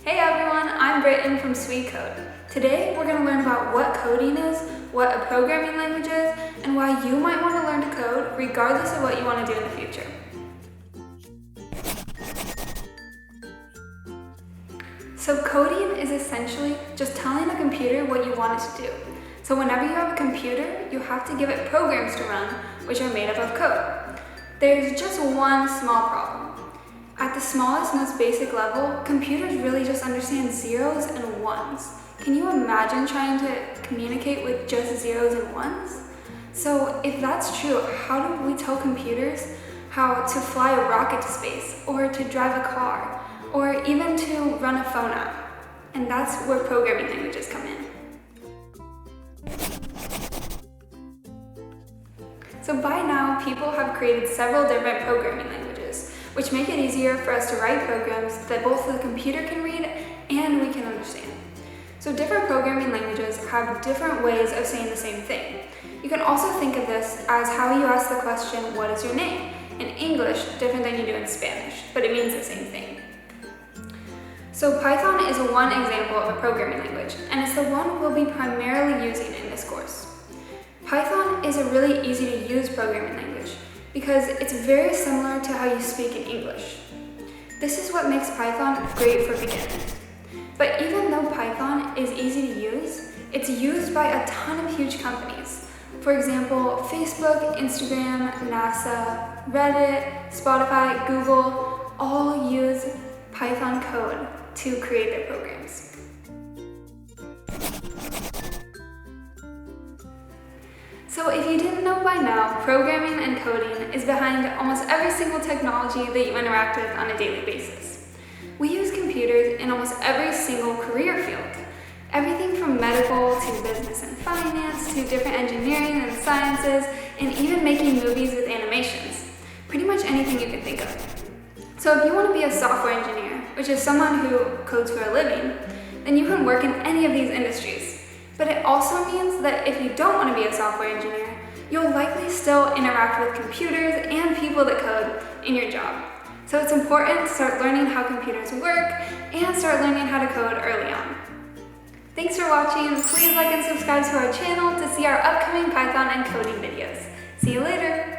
Hey everyone, I'm Britton from SWE Code. Today we're going to learn about what coding is, what a programming language is, and why you might want to learn to code regardless of what you want to do in the future. So coding is essentially just telling a computer what you want it to do. So whenever you have a computer, you have to give it programs to run, which are made up of code. There's just one small problem. At the smallest, most basic level, computers really just understand zeros and ones. Can you imagine trying to communicate with just zeros and ones? So if that's true, how do we tell computers how to fly a rocket to space, or to drive a car, or even to run a phone app? And that's where programming languages come in. So by now, people have created several different programming languages, which make it easier for us to write programs that both the computer can read and we can understand. So different programming languages have different ways of saying the same thing. You can also think of this as how you ask the question, what is your name? In English, different than you do in Spanish, but it means the same thing. So Python is one example of a programming language, and it's the one we'll be primarily using in this course. Python is a really easy to use programming language because it's very similar to how you speak in English. This is what makes Python great for beginners. But even though Python is easy to use, it's used by a ton of huge companies. For example, Facebook, Instagram, NASA, Reddit, Spotify, Google all use Python code to create their programs. So if you didn't know by now, programming and coding is behind almost every single technology that you interact with on a daily basis. We use computers in almost every single career field. Everything from medical to business and finance to different engineering and sciences, and even making movies with animations. Pretty much anything you can think of. So if you want to be a software engineer, which is someone who codes for a living, then you can work in any of these industries. But it also means that if you don't want to be a software engineer, you'll likely still interact with computers and people that code in your job. So it's important to start learning how computers work and start learning how to code early on. Thanks for watching. Please like and subscribe to our channel to see our upcoming Python and coding videos. See you later!